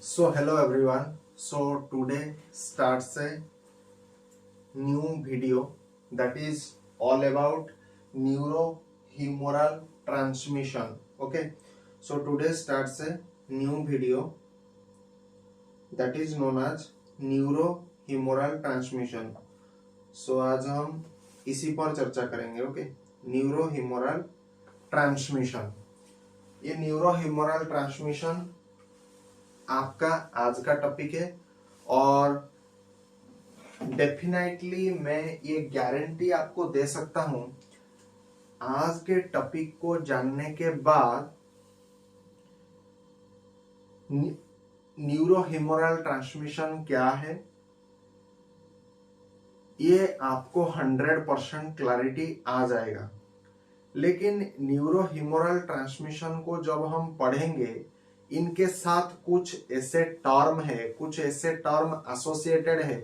So hello everyone. So today starts a new video that is all about neurohumoral transmission. Okay. So today starts a new video that is known as neurohumoral transmission. So आज हम इसी पर चर्चा करेंगे. Okay. Neurohumoral transmission. ये neurohumoral transmission आपका आज का टॉपिक है और डेफिनेटली मैं ये गारंटी आपको दे सकता हूं आज के टॉपिक को जानने के बाद न्यूरोह्यूमरल ट्रांसमिशन क्या है ये आपको 100% क्लैरिटी आ जाएगा. लेकिन न्यूरोह्यूमरल ट्रांसमिशन को जब हम पढ़ेंगे इनके साथ कुछ ऐसे टर्म है, कुछ ऐसे टर्म एसोसिएटेड है,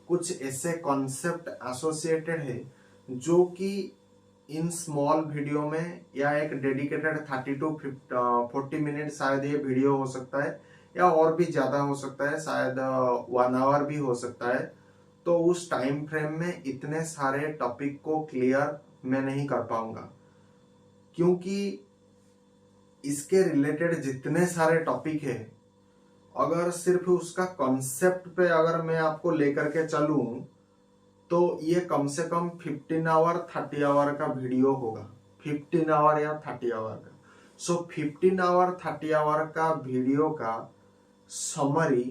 कुछ ऐसे कॉन्सेप्ट एसोसिएटेड है जो कि इन स्मॉल वीडियो में या एक डेडिकेटेड 30 to 40 मिनट शायद ये वीडियो हो सकता है या और भी ज्यादा हो सकता है, शायद 1 आवर भी हो सकता है. तो उस टाइम फ्रेम में इतने सारे टॉपिक को क्लियर मैं नहीं कर पाऊंगा क्योंकि इसके रिलेटेड जितने सारे टॉपिक है अगर सिर्फ उसका कॉन्सेप्ट पे अगर मैं आपको लेकर के चलूं तो ये कम से कम 15 आवर 30 आवर का वीडियो होगा. 15 आवर या 30 आवर का. सो 15 आवर 30 आवर का वीडियो का समरी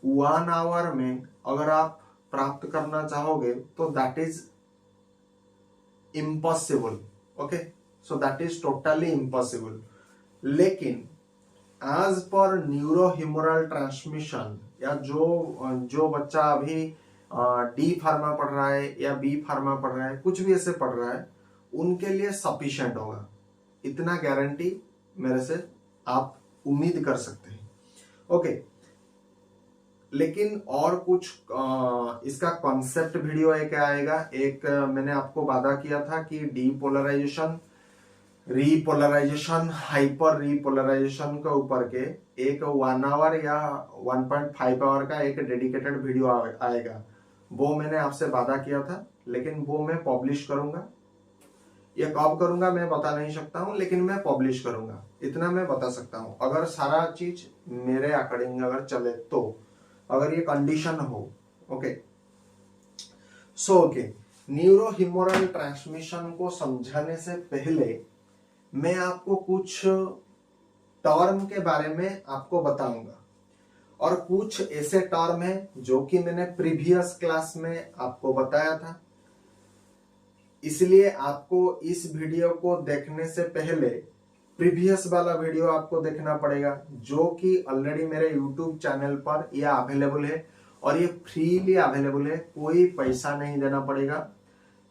1 आवर में अगर आप प्राप्त करना चाहोगे तो that is impossible. Okay. So that is totally impossible. लेकिन एज पर न्यूरोह्यूमरल ट्रांसमिशन या जो बच्चा अभी डी फार्मा पढ़ रहा है या बी फार्मा पढ़ रहा है, कुछ भी ऐसे पढ़ रहा है, उनके लिए सफिशिएंट होगा. इतना गारंटी मेरे से आप उम्मीद कर सकते हैं. ओके. लेकिन और कुछ इसका कॉन्सेप्ट वीडियो एक आएगा. एक मैंने आपको वादा किया था कि डीपोलराइजेशन, रीपोलराइजेशन, हाइपर रीपोलराइजेशन के ऊपर के एक 1 आवर या 1.5 आवर का एक डेडिकेटेड वीडियो आएगा. वो मैंने आपसे वादा किया था लेकिन वो मैं पब्लिश करूंगा. ये कब करूंगा मैं बता नहीं सकता हूं लेकिन मैं पब्लिश करूंगा. इतना मैं बता सकता हूं अगर सारा चीज मेरे अकॉर्डिंग अगर चले तो, अगर ये कंडीशन हो. Okay. So okay. Neurohumoral transmission को समझाने से पहले मैं आपको कुछ टर्म के बारे में आपको बताऊंगा और कुछ ऐसे टर्म है जो कि मैंने प्रीवियस क्लास में आपको बताया था. इसलिए आपको इस वीडियो को देखने से पहले प्रीवियस वाला वीडियो आपको देखना पड़ेगा जो कि ऑलरेडी मेरे YouTube चैनल पर यह अवेलेबल है और ये फ्रीली अवेलेबल है. कोई पैसा नहीं देना पड़ेगा.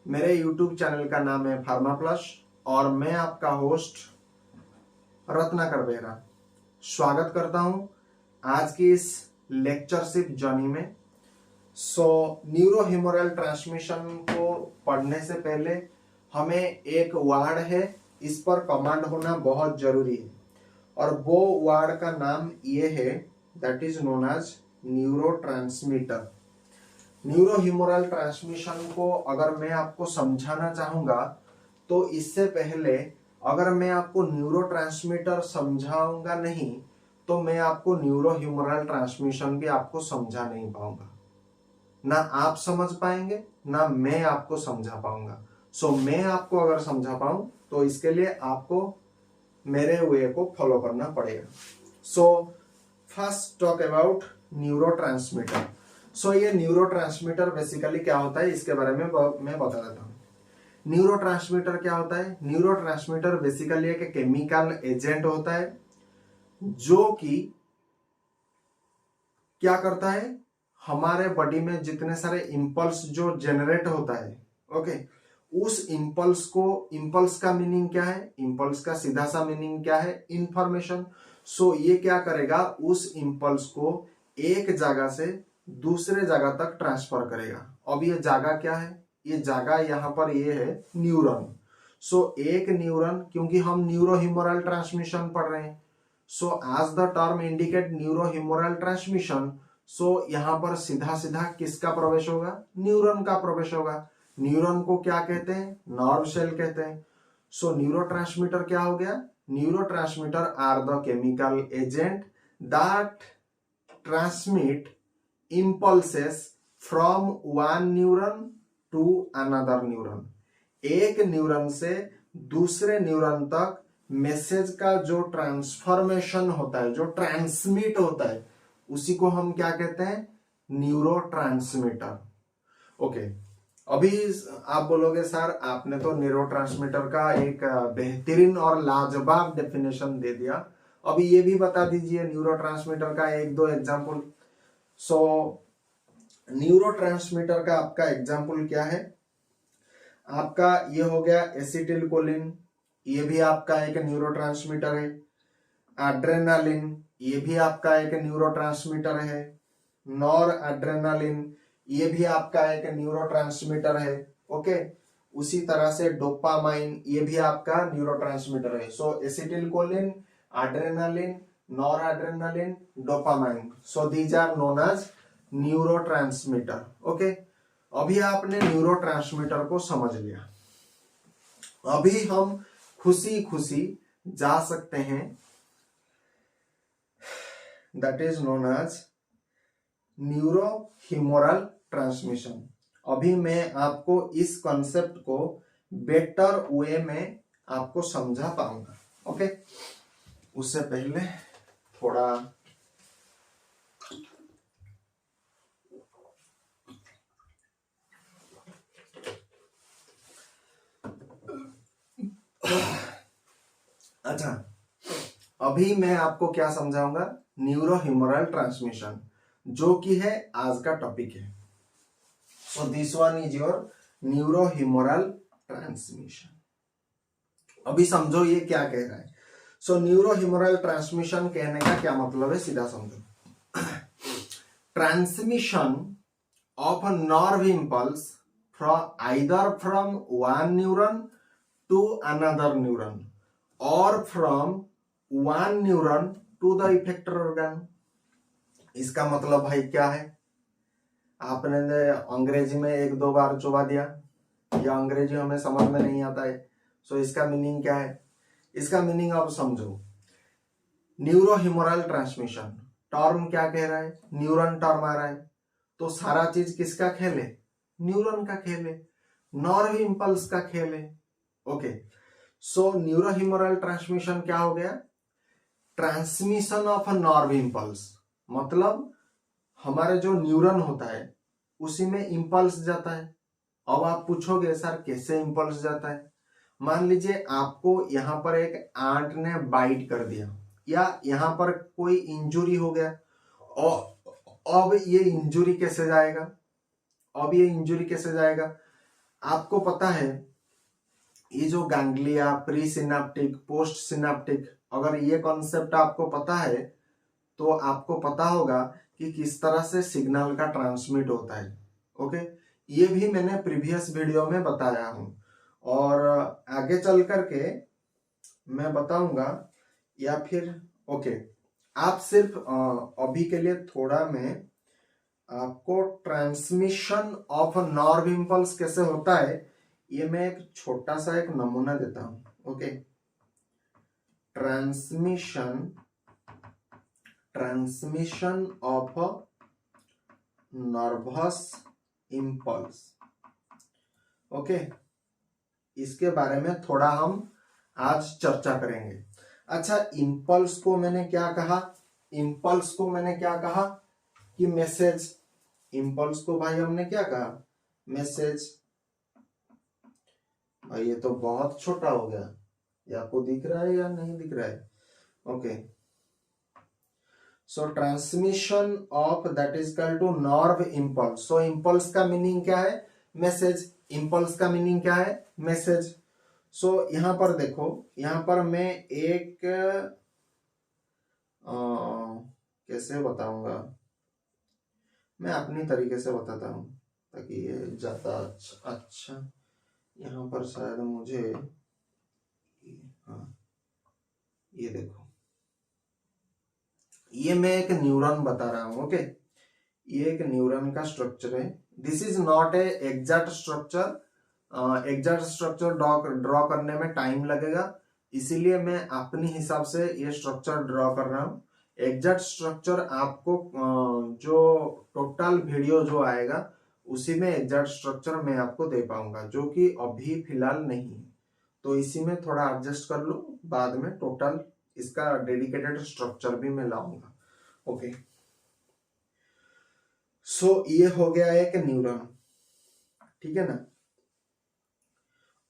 मेरे YouTube चैनल का नाम है फार्मा प्लस और मैं आपका होस्ट रत्नाकर बेहरा स्वागत करता हूं आज की इस लेक्चरशिप जर्नी में. सो न्यूरोह्यूमरल ट्रांसमिशन को पढ़ने से पहले हमें एक वर्ड है, इस पर कमांड होना बहुत जरूरी है और वो वर्ड का नाम ये है, that is known as neurotransmitter. Neurohumoral transmission को अगर मैं आपको समझाना चाहूंगा तो इससे पहले अगर मैं आपको न्यूरोट्रांसमीटर समझाऊंगा नहीं तो मैं आपको न्यूरोह्यूमरल ट्रांसमिशन भी आपको समझा नहीं पाऊंगा. ना आप समझ पाएंगे ना मैं आपको समझा पाऊंगा. सो मैं आपको अगर समझा पाऊं तो इसके लिए आपको मेरे वे को फॉलो करना पड़ेगा. So first talk about neurotransmitter. So ये न्यूरोट्रांसमीटर बेसिकली क्या होता है इसके बारे में मैं बता देता हूं. न्यूरोट्रांसमीटर क्या होता है? न्यूरोट्रांसमीटर बेसिकली एक केमिकल एजेंट होता है जो कि क्या करता है, हमारे बॉडी में जितने सारे इंपल्स जो जनरेट होता है, ओके, उस इंपल्स को, इंपल्स का मीनिंग क्या है? इंपल्स का सीधा सा मीनिंग क्या है? इंफॉर्मेशन. सो ये क्या करेगा, उस इंपल्स को एक जगह से दूसरे जगह तक ट्रांसफर करेगा. अब ये जगह क्या है? ये जगह यहाँ पर ये है न्यूरॉन. सो एक न्यूरॉन, क्योंकि हम न्यूरोह्यूमरल ट्रांसमिशन पढ़ रहे हैं, so as the term indicate neurohumoral transmission, so यहाँ पर सीधा सीधा किसका प्रवेश होगा, न्यूरॉन का प्रवेश होगा। न्यूरॉन को क्या कहते हैं, नर्व सेल कहते हैं। सो न्यूरोट्रांसमीटर क्या हो गया, neurotransmitter are the chemical agent that transmit impulses from one neuron to another neuron। एक न्यूरॉन से दूसरे न्यूरॉन तक मैसेज का जो ट्रांसफॉर्मेशन होता है, जो ट्रांसमिट होता है, उसी को हम क्या कहते हैं, न्यूरोट्रांसमीटर। ओके, अभी आप बोलोगे सर आपने तो न्यूरोट्रांसमीटर का एक बेहतरीन और लाजवाब डेफिनेशन दे दिया, अभी ये भी बता दीजिए न्यूरोट्रांसमीटर का एक दो एग्जांपल। सो न्यूरोट्रांसमीटर का आपका एग्जांपल क्या है, आपका ये हो गया एसिटिल कोलिन, ये भी आपका एक न्यूरोट्रांसमीटर है। एड्रेनालिन, ये भी आपका एक न्यूरोट्रांसमीटर है। नॉर एड्रेनालिन, ये भी आपका एक न्यूरोट्रांसमीटर है। ओके, उसी तरह से डोपामाइन, ये भी आपका न्यूरोट्रांसमीटर है। So acetylcholine, adrenaline, noradrenaline, dopamine, so these are known as neurotransmitter. Okay, अभी आपने न्यूरोट्रांसमीटर को समझ लिया, अभी हम खुशी खुशी जा सकते हैं, that is known as neurohumoral transmission. अभी मैं आपको इस कॉन्सेप्ट को बेटर वे में आपको समझा पाऊंगा। ओके, उससे पहले थोड़ा अच्छा, अभी मैं आपको क्या समझाऊंगा, न्यूरोह्यूमरल ट्रांसमिशन, जो कि है आज का टॉपिक है। So this one is your neurohumoral transmission. अभी समझो ये क्या कह रहा है। सो न्यूरोह्यूमरल ट्रांसमिशन कहने का क्या मतलब है, सीधा समझो। Transmission of a nerve impulse from one neuron to another neuron और from one neuron to the effector organ. इसका मतलब भाई क्या है, आपने अंग्रेजी में एक दो बार चुबा दिया, या अंग्रेजी हमें समझ में नहीं आता है, सो इसका मीनिंग क्या है, इसका मीनिंग आप समझो। न्यूरोह्यूमरल ट्रांसमिशन टर्म क्या कह रहा है, न्यूरॉन टर्म आ रहा है, तो सारा चीज किसका खेल है, न्यूरॉन का खेल है, नर्व इंपल्स का खेल है। ओके, सो न्यूरोह्यूमरल ट्रांसमिशन क्या हो गया, transmission of a nerve impulse, मतलब हमारे जो न्यूरॉन होता है उसी में इंपल्स जाता है। अब आप पूछोगे सर कैसे इंपल्स जाता है, मान लीजिए आपको यहां पर एक आंट ने बाइट कर दिया, या यहां पर कोई इंजुरी हो गया, और अब ये इंजुरी कैसे जाएगा, अब ये इंजुरी कैसे जाएगा, आपको पता है ये जो ganglia, pre synaptic, post synaptic, अगर ये कॉन्सेप्ट आपको पता है तो आपको पता होगा कि किस तरह से सिग्नल का ट्रांसमिट होता है। ओके, ये भी मैंने प्रीवियस वीडियो में बताया हूं, और आगे चल करके मैं बताऊंगा, या फिर ओके, आप सिर्फ अभी के लिए थोड़ा मैं आपको ट्रांसमिशन ऑफ नर्व इंपल्स कैसे होता है, ये मैं एक छोटा सा एक नमूना देता हूं। Okay, transmission of nervous impulse. Okay, इसके बारे में थोड़ा हम आज चर्चा करेंगे। अच्छा, इंपल्स को मैंने क्या कहा, इंपल्स को मैंने क्या कहा कि मैसेज, इंपल्स को भाई हमने क्या कहा, मैसेज। भाई ये तो बहुत छोटा हो गया, ये आपको दिख रहा है या नहीं दिख रहा है। Okay, so transmission of that is called to nerve impulse. So impulse का मीनिंग क्या है, मैसेज। इंपल्स का मीनिंग क्या है, मैसेज। सो यहां पर देखो, यहां पर मैं एक कैसे बताऊंगा, मैं अपनी तरीके से बताता हूं ताकि ये ज्यादा अच्छा। यहां पर शायद मुझे, हाँ ये देखो, ये मैं एक न्यूरॉन बता रहा हूं। ओके, ये एक न्यूरॉन का स्ट्रक्चर है। This is not a exact structure. Exact structure draw करने में टाइम लगेगा, इसीलिए मैं अपने हिसाब से ये स्ट्रक्चर ड्रॉ कर रहा हूँ। एग्जैक्ट स्ट्रक्चर आपको जो टोटल वीडियो जो आएगा उसी में एग्जैक्ट स्ट्रक्चर मैं आपको दे पाऊंगा, जो कि अभी फिलहाल नहीं है। तो इसी में थोड़ा एडजस्ट कर लो, बाद में टोटल इसका डेडिकेटेड स्ट्रक्चर भी मैं लाऊंगा। ओके, सो ये हो गया एक न्यूरॉन, ठीक है ना।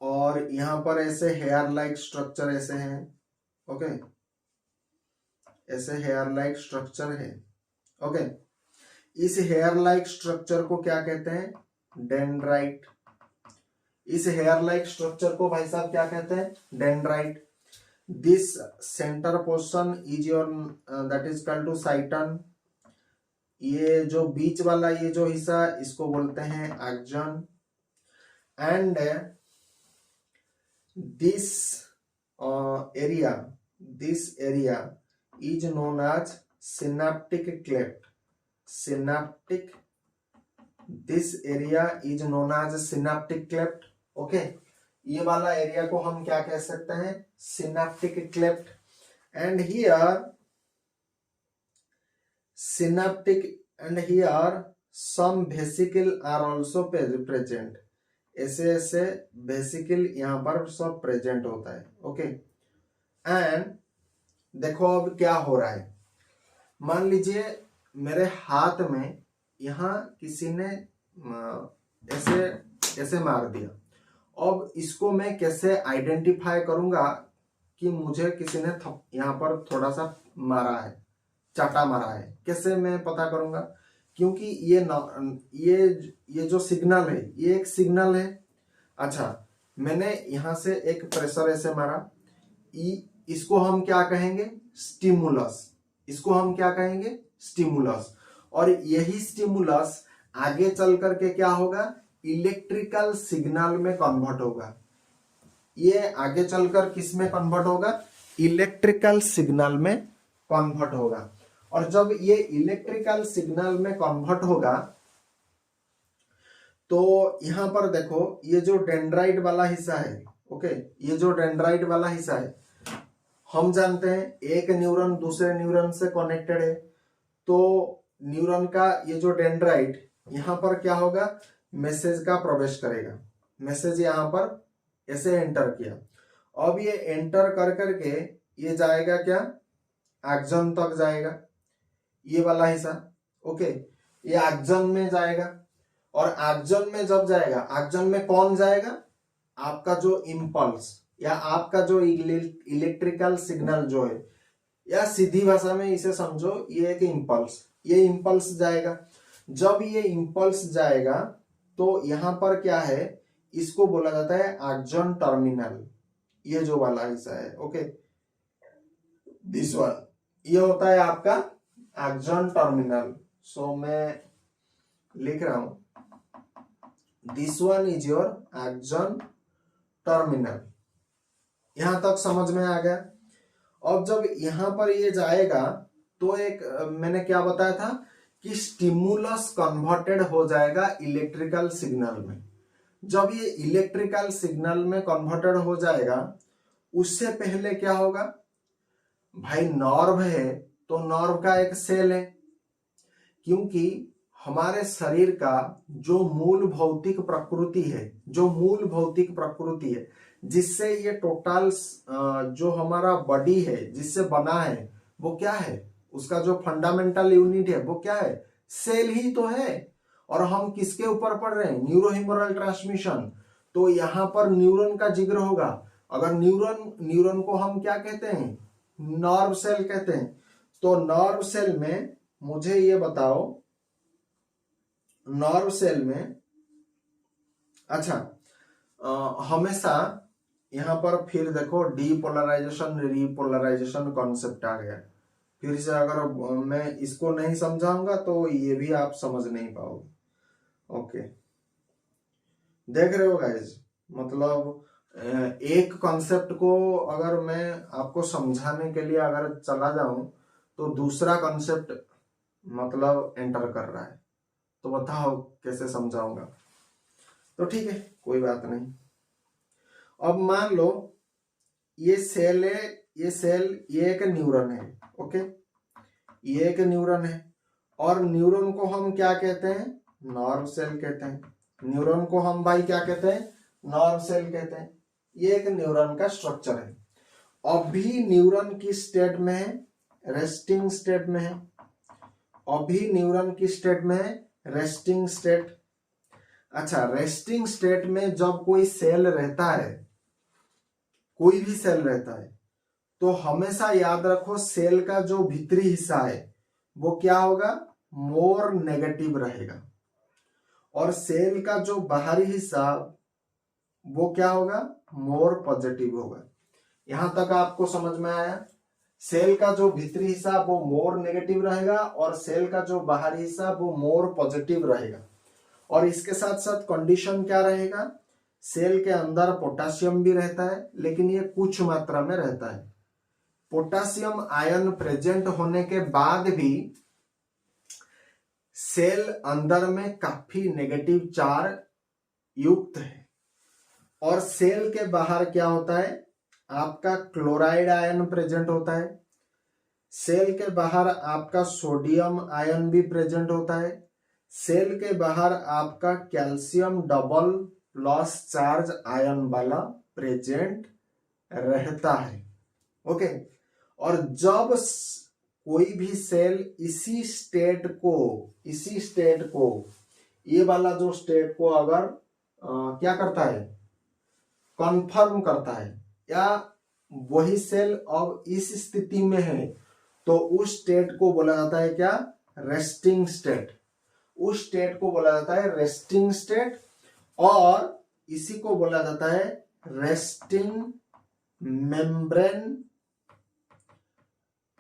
और यहां पर ऐसे हेयर लाइक स्ट्रक्चर ऐसे हैं। ओके, ऐसे हेयर लाइक स्ट्रक्चर है। ओके, इस हेयर लाइक स्ट्रक्चर को क्या कहते हैं? डेंड्राइट। इस हेयर लाइक स्ट्रक्चर को भाई साहब क्या कहते हैं? Dendrite. This centre portion is your that is called to cyton. ये जो बीच वाला ये जो हिस्सा इसको बोलते हैं एक्जन। And this area is known as synaptic cleft. synaptic this area is known as synaptic cleft. Okay, ये वाला एरिया को हम क्या कह सकते हैं? synaptic cleft. and here some vesicle are also present. ऐसे ऐसे वेसिकल यहाँ पर सब प्रेजेंट होता है। ओके, एंड देखो अब क्या हो रहा है। मान लीजिए मेरे हाथ में यहाँ किसी ने ऐसे ऐसे मार दिया। अब इसको मैं कैसे आइडेंटिफाई करूंगा कि मुझे किसी ने यहाँ पर थोड़ा सा मारा है, चाटा मारा है? कैसे मैं पता करूंगा? क्योंकि ये जो सिग्नल है ये एक सिग्नल है। अच्छा, मैंने यहां से एक प्रेशर ऐसे मारा, इसको हम क्या कहेंगे? स्टिमुलस। इसको हम क्या कहेंगे? स्टिमुलस। और यही स्टिमुलस आगे चल करके क्या होगा? इलेक्ट्रिकल सिग्नल में कन्वर्ट होगा। ये आगे चलकर किस में कन्वर्ट होगा? इलेक्ट्रिकल सिग्नल में कन्वर्ट होगा। और जब ये इलेक्ट्रिकल सिग्नल में कन्वर्ट होगा तो यहां पर देखो ये जो डेंड्राइट वाला हिस्सा है, ओके, ये जो डेंड्राइट वाला हिस्सा है, हम जानते हैं एक न्यूरॉन दूसरे न्यूरॉन से कनेक्टेड है। तो न्यूरॉन का ये जो डेंड्राइट यहां पर क्या होगा? मैसेज का प्रवेश करेगा। मैसेज यहां पर ऐसे एंटर किया। अब ये एंटर कर करके ये जाएगा क्या? एक्सन तक जाएगा, ये वाला हिस्सा। ओके, ये एक्सन में जाएगा। और एक्सन में जब जाएगा, एक्सन में कौन जाएगा? आपका जो इंपल्स या आपका जो इलेक्ट्रिकल सिग्नल जो है, या सीधी भाषा में इसे समझो ये एक इंपल्स, ये इंपल्स जाएगा। जब ये इंपल्स जाएगा तो यहां पर क्या है? इसको बोला जाता है एक्सन टर्मिनल। ये जो वाला हिस्सा है, ओके, दिस वन, ये होता है आपका एक्सन टर्मिनल। सो मैं लिख रहा हूं, this one is your action terminal. यहां तक समझ में आ गया? अब जब यहां पर ये जाएगा तो एक मैंने क्या बताया था कि स्टिमुलस कन्वर्टेड हो जाएगा इलेक्ट्रिकल सिग्नल में। जब ये इलेक्ट्रिकल सिग्नल में कन्वर्टेड हो जाएगा, उससे पहले क्या होगा भाई? नर्व है तो नर्व का एक सेल है, क्योंकि हमारे शरीर का जो मूल भौतिक प्रकृति है, जिससे ये टोटल जो हमारा बॉडी है जिससे बना है, वो क्या है? उसका जो फंडामेंटल यूनिट है वो क्या है? सेल ही तो है। और हम किसके ऊपर पढ़ रहे हैं? Neurohumoral transmission. तो यहां पर न्यूरॉन का जिक्र होगा। अगर न्यूरॉन को हम क्या कहते हैं? नर्व सेल कहते हैं। तो नर्व सेल में मुझे ये बताओ, नर्व सेल में अच्छा हमेशा यहां पर फिर देखो डीपोलराइजेशन रीपोलराइजेशन कॉन्सेप्ट आ गया। फिर से अगर मैं इसको नहीं समझाऊंगा तो ये भी आप समझ नहीं पाओगे। ओके, देख रहे हो गाइज? मतलब एक कॉन्सेप्ट को अगर मैं आपको समझाने के लिए अगर चला जाऊं तो दूसरा कॉन्सेप्ट मतलब एंटर कर रहा है। तो बताओ कैसे समझाऊंगा। तो ठीक है, कोई बात नहीं। अब मान लो ये सेल है, ये एक न्यूरॉन है। ओके, ये एक न्यूरॉन है और न्यूरॉन को हम क्या कहते हैं? नर्व सेल कहते हैं। न्यूरॉन को हम भाई क्या कहते हैं? नर्व सेल कहते हैं। ये एक न्यूरॉन का स्ट्रक्चर है। अभी न्यूरॉन की स्टेट में है, रेस्टिंग स्टेट में है। अभी न्यूरॉन की स्टेट में है, रेस्टिंग स्टेट। अच्छा, रेस्टिंग स्टेट में जब कोई सेल रहता है, कोई भी सेल रहता है, तो हमेशा याद रखो सेल का जो भीतरी हिस्सा है वो क्या होगा? मोर नेगेटिव रहेगा। और सेल का जो बाहरी हिस्सा वो क्या होगा? मोर पॉजिटिव होगा। यहां तक आपको समझ में आया? सेल का जो भीतरी हिस्सा वो मोर नेगेटिव रहेगा और सेल का जो बाहरी हिस्सा वो मोर पॉजिटिव रहेगा। और इसके साथ साथ कंडीशन क्या रहेगा? सेल के अंदर पोटेशियम भी रहता है, लेकिन ये कुछ मात्रा में रहता है। पोटेशियम आयन प्रेजेंट होने के बाद भी सेल अंदर में काफी नेगेटिव चार्ज युक्त है। और सेल के बाहर क्या होता है? आपका क्लोराइड आयन प्रेजेंट होता है। सेल के बाहर आपका सोडियम आयन भी प्रेजेंट होता है। सेल के बाहर आपका calcium double plus charge ion वाला प्रेजेंट रहता है। ओके, और जब कोई भी सेल इसी स्टेट को ये वाला जो स्टेट को अगर क्या करता है? कंफर्म करता है, या वही सेल अब इस स्थिति में है, तो उस स्टेट को बोला जाता है क्या? Resting state. उस स्टेट को बोला जाता है रेस्टिंग स्टेट, और इसी को बोला जाता है रेस्टिंग मेम्ब्रेन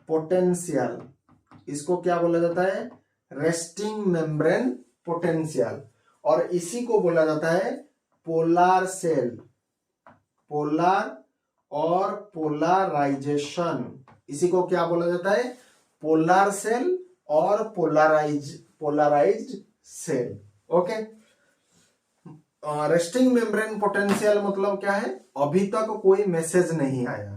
पोटेंशियल। इसको क्या बोला जाता है? Resting membrane potential. और इसी को बोला जाता है पोलर सेल। पोलर और पोलराइजेशन, इसी को क्या बोला जाता है? पोलर सेल और polarised cell. Okay, resting membrane potential मतलब क्या है? अभी तक कोई मैसेज नहीं आया।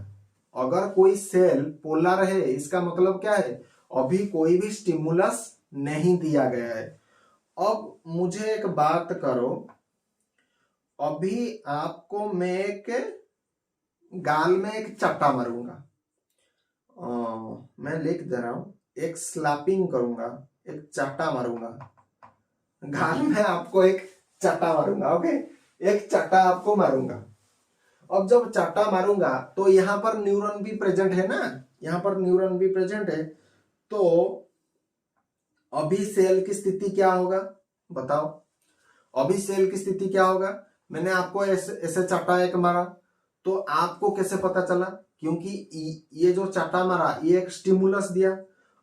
अगर कोई सेल पोलर है, इसका मतलब क्या है? अभी कोई भी स्टिमुलस नहीं दिया गया है। अब मुझे एक बात करो, अभी आपको मैं एक गाल में एक चट्टा मारूंगा, मैं लिख दे रहा हूं, एक स्लैपिंग करूंगा, एक चट्टा मारूंगा गाल में, आपको एक चट्टा मारूंगा। ओके, एक चट्टा आपको मारूंगा। अब जब चट्टा मारूंगा तो यहां पर न्यूरॉन भी प्रेजेंट है ना, यहां पर न्यूरॉन भी प्रेजेंट है। तो अभी सेल की स्थिति क्या होगा? बताओ, अभी सेल की स्थिति क्या होगा? मैंने आपको ऐसे चट्टा एक मारा, तो आपको कैसे पता चला? क्योंकि ये जो चट्टा मारा ये एक स्टिमुलस दिया।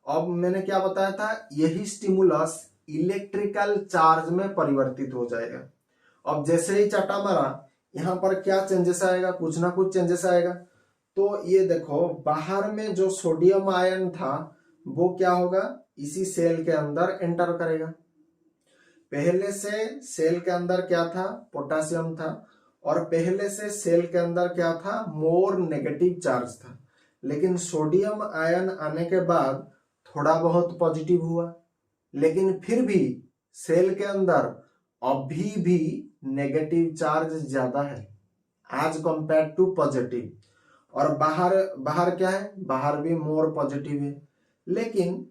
अब मैंने क्या बताया था? यही स्टिमुलस इलेक्ट्रिकल चार्ज में परिवर्तित हो जाएगा। अब जैसे ही चट्टा मारा, यहां पर क्या चेंजेस आएगा? कुछ ना कुछ चेंजेस आएगा। तो ये देखो, बाहर में जो सोडियम आयन था वो क्या होगा? इसी सेल के अंदर एंटर करेगा। पहले से सेल के अंदर क्या था? पोटेशियम था। और पहले से सेल के अंदर क्या था? मोर नेगेटिव चार्ज था। लेकिन सोडियम आयन आने के बाद थोड़ा बहुत पॉजिटिव हुआ, लेकिन फिर भी सेल के अंदर अभी भी नेगेटिव चार्ज ज्यादा है एज कंपेयर टू पॉजिटिव। और बाहर क्या है? बाहर भी मोर पॉजिटिव है। लेकिन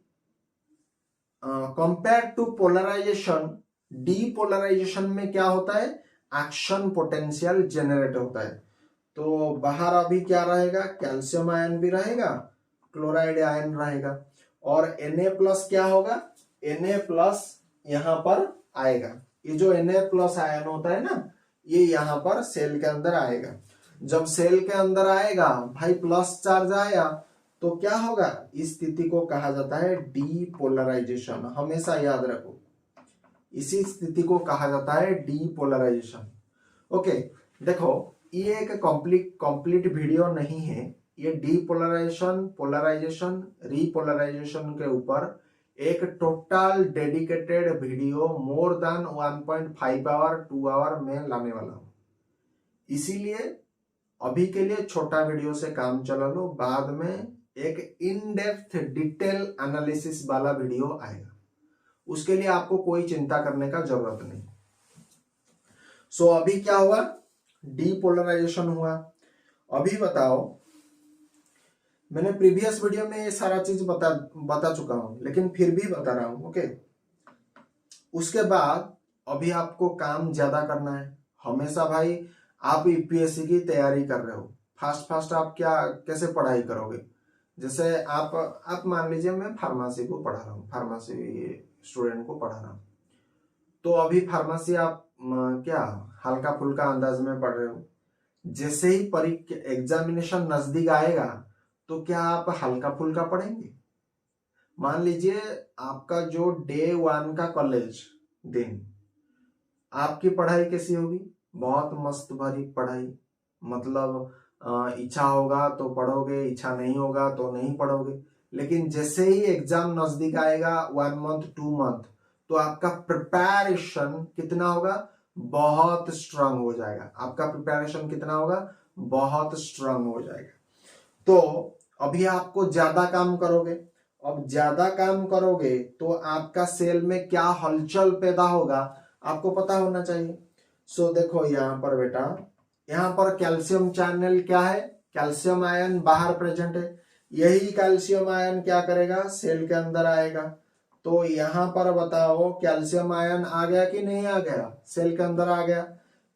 कंपेयर टू पोलराइजेशन, डीपोलराइजेशन में क्या होता है? एक्शन पोटेंशियल जेनरेट होता है। तो बाहर अभी क्या रहेगा? कैल्शियम आयन भी रहेगा, क्लोराइड आयन रहेगा, और Na+ क्या होगा? Na+ यहां पर आएगा। ये जो Na+ आयन होता है ना, ये यहां पर सेल के अंदर आएगा। जब सेल के अंदर आएगा भाई, प्लस चार्ज आया, तो क्या होगा? इस स्थिति को कहा जाता है डीपोलराइजेशन। हमेशा याद रखो, इसी स्थिति को कहा जाता है डीपोलराइजेशन। ओके, देखो, ये एक कंप्लीट वीडियो नहीं है, ये डीपोलराइजेशन, पोलराइजेशन, रीपोलराइजेशन के ऊपर एक total dedicated video more than 1.5 hour 2 hour में लाने वाला हूं। इसीलिए अभी के लिए छोटा वीडियो से काम चला लो, बाद में एक इन डेप्थ डिटेल एनालिसिस वाला वीडियो आएगा, उसके लिए आपको कोई चिंता करने का जरूरत नहीं। सो अभी क्या हुआ, डीपोलराइजेशन हुआ। अभी बताओ, मैंने प्रीवियस वीडियो में ये सारा चीज बता चुका हूं, लेकिन फिर भी बता रहा हूं, ओके। उसके बाद अभी आपको काम ज्यादा करना है। हमेशा भाई आप यूपीएससी की तैयारी कर रहे हो, फास्ट आप क्या कैसे पढ़ाई करोगे? जैसे आप मान लीजिए मैं फार्मेसी को पढ़ा रहा हूँ, फार्मेसी स्टूडेंट को पढ़ा रहा हूँ, तो अभी फार्मेसी आप क्या हल्का फुल्का अंदाज में पढ़ रहे हो। जैसे ही परीक्षा एग्जामिनेशन नजदीक आएगा तो क्या आप हल्का फुल्का पढ़ेंगे? मान लीजिए आपका जो डे 1 का कॉलेज दिन, आपकी पढ़ाई कैसी होगी? बहुत मस्त भरी पढ़ाई, मतलब इच्छा होगा तो पढ़ोगे, इच्छा नहीं होगा तो नहीं पढ़ोगे। लेकिन जैसे ही एग्जाम नजदीक आएगा 1 मंथ 2 मंथ, तो आपका प्रिपरेशन कितना होगा? बहुत स्ट्रांग हो जाएगा। आपका प्रिपरेशन कितना होगा? बहुत स्ट्रांग हो जाएगा। तो अभी आपको ज्यादा काम करोगे, अब ज्यादा काम करोगे तो आपका सेल में क्या हलचल पैदा होगा आपको पता होना चाहिए। सो देखो यहाँ पर बेटा, यहाँ पर कैल्शियम चैनल क्या है? कैल्शियम आयन बाहर प्रेजेंट है। यही कैल्शियम आयन क्या करेगा? सेल के अंदर आएगा। तो यहाँ पर बताओ कैल्शियम आयन आ गया कि नहीं आ गया? सेल के अंदर आ गया।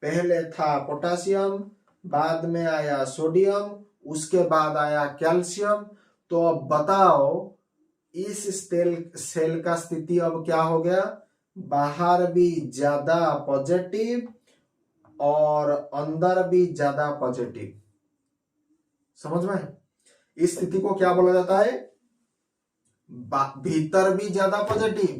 पहले था पोटेशियम, बाद में आया सोडियम, उसके बाद आया कैल्शियम। तो अब बताओ इस सेल का स्थिति अब क्या हो गया? बाहर भी ज्यादा पॉजिटिव और अंदर भी ज्यादा पॉजिटिव। समझ में? इस स्थिति को क्या बोला जाता है? भीतर भी ज्यादा पॉजिटिव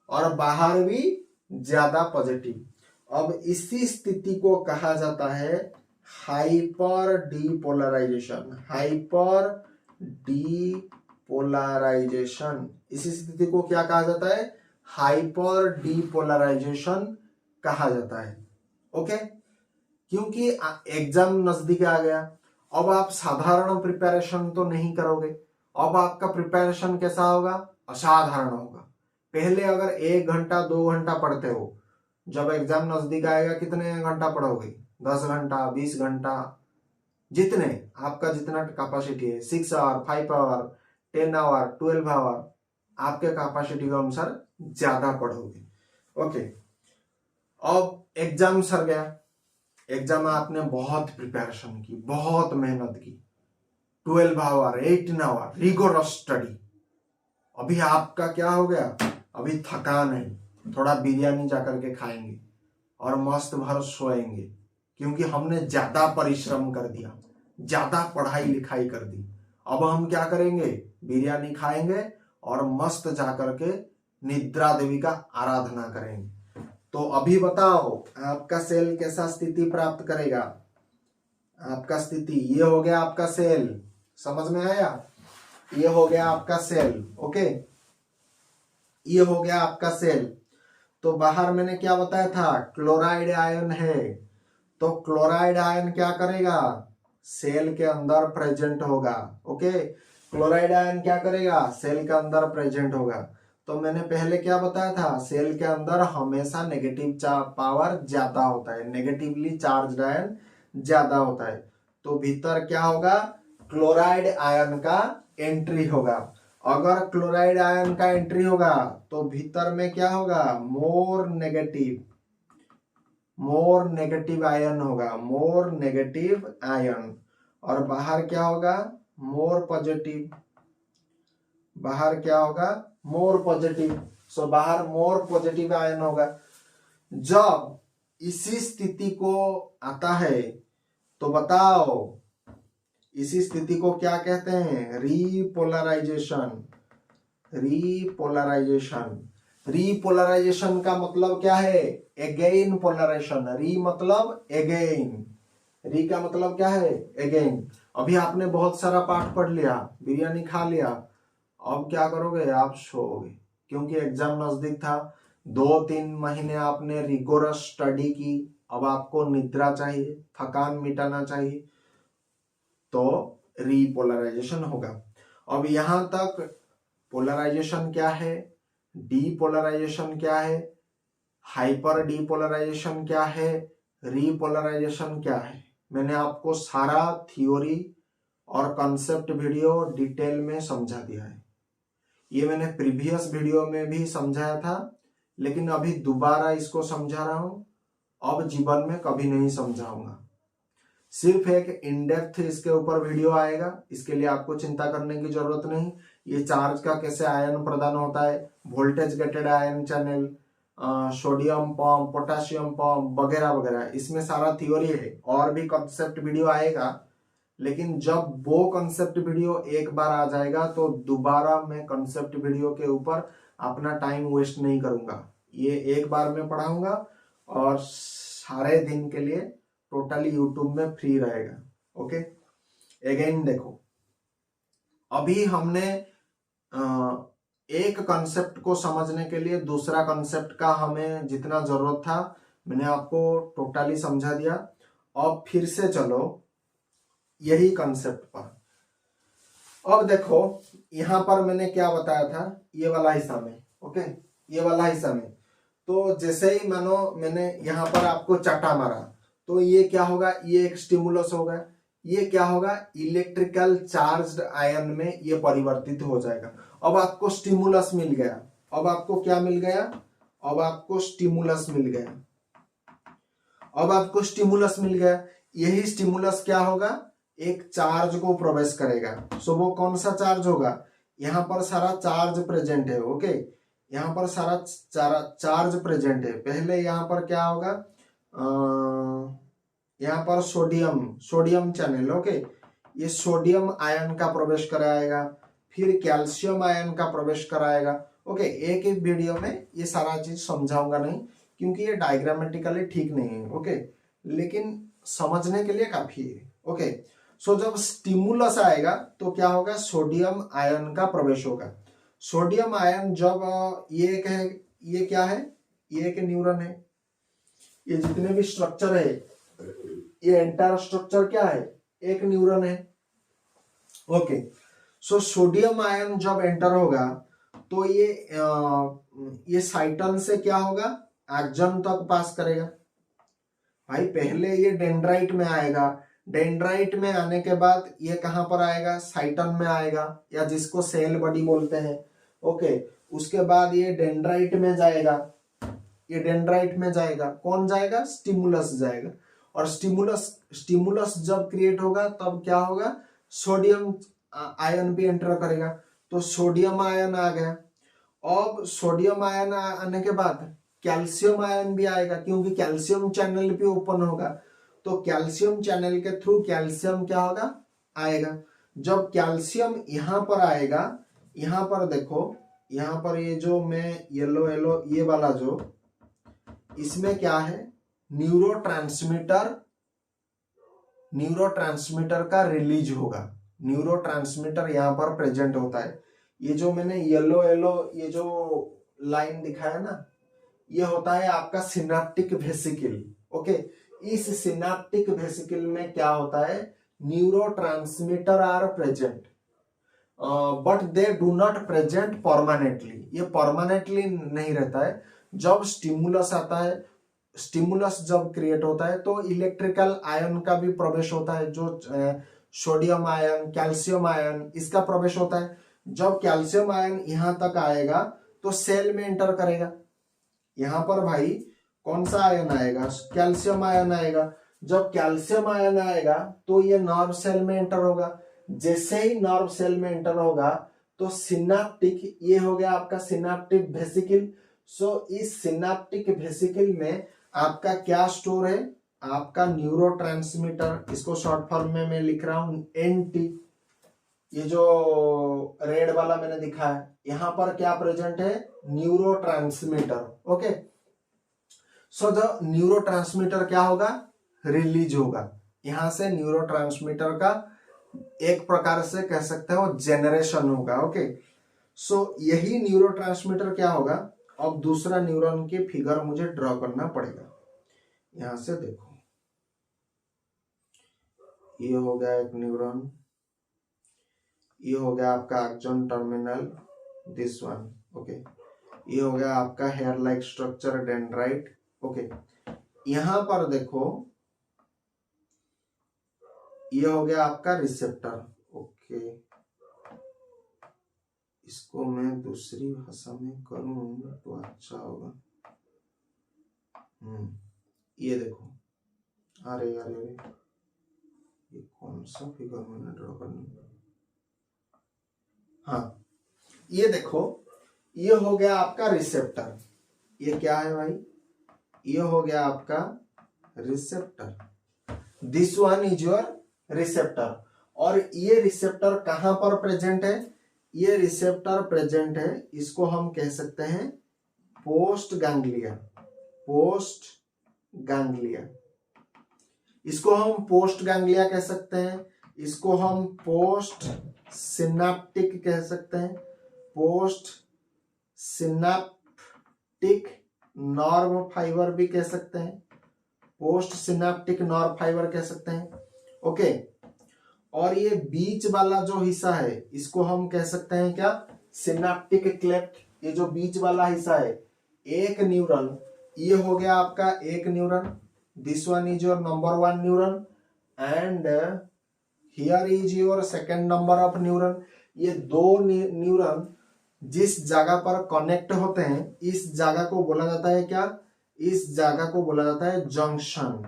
और बाहर भी ज्यादा पॉजिटिव। अब इसी स्थिति को कहा जाता है हाइपर डीपोलराइजेशन। हाइपर डीपोलराइजेशन, इसी स्थिति को क्या कहा जाता है? हाइपर डीपोलराइजेशन कहा जाता है। ओके, क्योंकि एग्जाम नजदीक आ गया, अब आप साधारण प्रिपरेशन तो नहीं करोगे। अब आपका प्रिपरेशन कैसा होगा? असाधारण होगा। पहले अगर 1 घंटा 2 घंटा पढ़ते हो, जब एग्जाम नजदीक आएगा कितने घंटा पढ़ोगे? 10 घंटा, 20 घंटा, जितने आपका जितना कैपेसिटी है, 6 आवर, 5 आवर, 10 आवर, 12 आवर, आपके कैपेसिटी के अनुसार ज्यादा पढ़ोगे। ओके, अब एग्जाम सर गया, एग्जाम में आपने बहुत प्रिपरेशन की, बहुत मेहनत की, 12 आवर, 18 आवर रिगोरस स्टडी। अभी आपका क्या हो गया? अभी थकान है, थोड़ा बिरयानी जाकर के खाएंगे और मस्त भर सोएंगे, क्योंकि हमने ज्यादा परिश्रम कर दिया, ज्यादा पढ़ाई लिखाई कर दी। अब हम क्या करेंगे? बिरयानी खाएंगे और मस्त जाकर के निद्रा देवी का आराधना करेंगे। तो अभी बताओ आपका सेल कैसा स्थिति प्राप्त करेगा? आपका स्थिति ये हो गया, आपका सेल, समझ में आया? ये हो गया आपका सेल। ओके, ये हो गया आपका सेल। तो बाहर मैंने क्या बताया था? क्लोराइड आयन है। तो क्लोराइड आयन क्या करेगा? सेल के अंदर प्रेजेंट होगा। ओके, क्लोराइड आयन क्या करेगा? सेल के अंदर प्रेजेंट होगा। तो मैंने पहले क्या बताया था? सेल के अंदर हमेशा नेगेटिव पावर ज्यादा होता है, नेगेटिवली चार्ज आयन ज्यादा होता है। तो भीतर क्या होगा? क्लोराइड आयन का एंट्री होगा। अगर क्लोराइड आयन का एंट्री होगा तो भीतर में क्या होगा? मोर नेगेटिव आयन होगा, मोर नेगेटिव आयन। और बाहर क्या होगा? More positive. बाहर क्या होगा? More positive. सो बाहर मोर पॉजिटिव आयन होगा। जब इसी स्थिति को आता है तो बताओ इसी स्थिति को क्या कहते हैं? रीपोलराइजेशन। रीपोलराइजेशन का मतलब क्या है? Again polarisation. री मतलब अगेन, री का मतलब क्या है? अगेन। अभी आपने बहुत सारा पाठ पढ़ लिया, बिरयानी खा लिया, अब क्या करोगे? आप सोओगे, क्योंकि एग्जाम नजदीक था। 2-3 महीने आपने रिगोरस स्टडी की, अब आपको निद्रा चाहिए, थकान मिटाना चाहिए, तो रीपोलराइजेशन होगा। अब यहां तक पोलराइजेशन क्या है, डीपोलराइजेशन क्या है, हाइपर डीपोलराइजेशन क्या है, रीपोलराइजेशन क्या है, मैंने आपको सारा थ्योरी और कॉन्सेप्ट वीडियो डिटेल में समझा दिया है। ये मैंने प्रीवियस वीडियो में भी समझाया था, लेकिन अभी दोबारा इसको समझा रहा हूं, अब जीवन में कभी नहीं समझाऊंगा। सिर्फ एक इन डेप्थ इसके ऊपर वीडियो आएगा, इसके लिए आपको चिंता करने की जरूरत नहीं। ये चार्ज का कैसे आयन प्रदान होता है, voltage gated ion channel, sodium pump, potassium pump वगैरह वगैरह, इसमें सारा थ्योरी है। और भी कॉन्सेप्ट वीडियो आएगा, लेकिन जब वो कॉन्सेप्ट वीडियो एक बार आ जाएगा तो दोबारा मैं कॉन्सेप्ट वीडियो के ऊपर अपना टाइम वेस्ट नहीं करूंगा। ये एक बार मैं पढ़ाऊंगा और सारे दिन के लिए टोटली यूट्यूब में फ्री रहेगा। ओके, अगेन देखो, अभी हमने एक कॉन्सेप्ट को समझने के लिए दूसरा कॉन्सेप्ट का हमें जितना जरूरत था मैंने आपको टोटली समझा दिया। अब फिर से चलो यही कॉन्सेप्ट पर। अब देखो यहां पर मैंने क्या बताया था, ये वाला हिस्सा में, ओके, ये वाला हिस्सा में, तो जैसे ही मानो मैंने यहां पर आपको चाटा मारा, तो ये क्या होगा, ये एक स्टिमुलस होगा, ये क्या होगा, इलेक्ट्रिकल चार्ज्ड आयन में ये परिवर्तित हो जाएगा। अब आपको स्टिमुलस मिल गया, अब आपको क्या मिल गया, अब आपको स्टिमुलस मिल गया, अब आपको स्टिमुलस मिल गया। यही स्टिमुलस क्या होगा, एक चार्ज को प्रवेश करेगा। सो वो कौन सा चार्ज होगा, यहां पर सारा चार्ज प्रेजेंट है, ओके, यहां पर सारा चार्ज प्रेजेंट है। पहले यहां पर क्या होगा, यहां पर सोडियम चैनल, ओके, ये सोडियम आयन का प्रवेश कराएगा, फिर कैल्शियम आयन का प्रवेश कराएगा। ओके, एक एक वीडियो में ये सारा चीज समझाऊंगा नहीं, क्योंकि ये डायग्रामेटिकली ठीक नहीं है, ओके, लेकिन समझने के लिए काफी है। ओके, सो जब स्टिमुलस आएगा तो क्या होगा, सोडियम आयन का प्रवेश होगा। सोडियम आयन जब ये है, ये क्या है, ये एक न्यूरॉन है, ये जितने भी स्ट्रक्चर है, ये एंटायर स्ट्रक्चर क्या है, एक न्यूरॉन है। ओके, सो सोडियम आयन जब एंटर होगा तो ये साइटन से क्या होगा, एक्सन तक पास करेगा। भाई पहले ये डेंड्राइट में आएगा, डेंड्राइट में आने के बाद ये कहां पर आएगा, साइटन में आएगा, या जिसको सेल बॉडी बोलते हैं। ओके, उसके बाद ये डेंड्राइट में जाएगा, ये डेंड्राइट में जाएगा, कौन जाएगा, स्टिमुलस जाएगा। और स्टिमुलस जब क्रिएट होगा तब क्या होगा, सोडियम आयन भी एंटर करेगा, तो सोडियम आयन आ गया। अब सोडियम आयन आने के बाद कैल्शियम आयन भी आएगा, क्योंकि कैल्शियम चैनल भी ओपन होगा, तो कैल्शियम चैनल के थ्रू कैल्शियम क्या होगा, आएगा। जब कैल्शियम यहां पर आएगा, यहां पर देखो, यहां पर ये जो मैं येलो येलो ये वाला जो, इसमें क्या है, न्यूरोट्रांसमीटर का रिलीज होगा। न्यूरोट्रांसमीटर यहां पर प्रेजेंट होता है। ये जो मैंने येलो येलो ये जो लाइन दिखाया ना, ये होता है आपका सिनेप्टिक वेसिकल। ओके, इस सिनेप्टिक वेसिकल में क्या होता है, neurotransmitter are present, but they do not present permanently. ये परमानेंटली नहीं रहता है। जब स्टिमुलस आता है, स्टिमुलस जब क्रिएट होता है तो इलेक्ट्रिकल आयन का भी प्रवेश होता है, जो सोडियम आयन, कैल्शियम आयन, इसका प्रवेश होता है। जब कैल्शियम आयन यहां तक आएगा तो सेल में एंटर करेगा। यहां पर भाई कौन सा आयन आएगा, कैल्शियम आयन आएगा। जब कैल्शियम आयन आएगा तो ये नर्व सेल में एंटर होगा। जैसे ही नर्व सेल में एंटर होगा तो सिनेप्टिक, ये हो गया आपका सिनेप्टिक वेसिकल। सो इस सिनेप्टिक वेसिकल में आपका क्या स्टोर है, आपका न्यूरोट्रांसमीटर, इसको शॉर्ट फॉर्म में मैं लिख रहा हूं एनटी। ये जो रेड वाला मैंने दिखाया, यहां पर क्या प्रेजेंट है, neurotransmitter. Okay, so the neurotransmitter क्या होगा, रिलीज होगा। यहां से न्यूरोट्रांसमीटर का एक प्रकार से कह सकते हैं वो जेनरेशन होगा। ओके, सो यही न्यूरोट्रांसमीटर क्या होगा, अब दूसरा न्यूरॉन की फिगर मुझे ड्रॉ करना पड़ेगा। यहां से देखो, ये हो गया एक न्यूरॉन, ये हो गया आपका axon terminal, this one. Okay, ये हो गया आपका hair like structure dendrite. Okay, यहां पर देखो ये हो गया आपका रिसेप्टर। ओके, इसको मैं दूसरी भाषा में करूं तो अच्छा होगा। ये देखो, अरे अरे ये कौन सा फिगर मैंने ड्रॉ करना। हाँ, ये देखो, ये हो गया आपका रिसेप्टर। ये क्या है भाई, ये हो गया आपका receptor. This one is your receptor. और ये रिसेप्टर कहां पर प्रेजेंट है, ये रिसेप्टर प्रेजेंट है, इसको हम कह सकते हैं पोस्ट गैंग्लिया। पोस्ट गैंग्लिया, इसको हम पोस्ट गैंग्लिया कह सकते हैं, इसको हम पोस्ट सिनेप्टिक कह सकते हैं, पोस्ट सिनेप्टिक नर्व फाइबर भी कह सकते हैं, पोस्ट सिनेप्टिक नर्व फाइबर कह सकते हैं। ओके, और ये बीच वाला जो हिस्सा है इसको हम कह सकते हैं क्या, सिनेप्टिक क्लेफ्ट। ये जो बीच वाला हिस्सा है, एक न्यूरॉन, ये हो गया आपका एक neuron, this one is your number 1 neuron and here is your second number of neuron. ये दो न्यूरॉन जिस जगह पर कनेक्ट होते हैं, इस जगह को बोला जाता है क्या, इस जगह को बोला जाता है जंक्शन।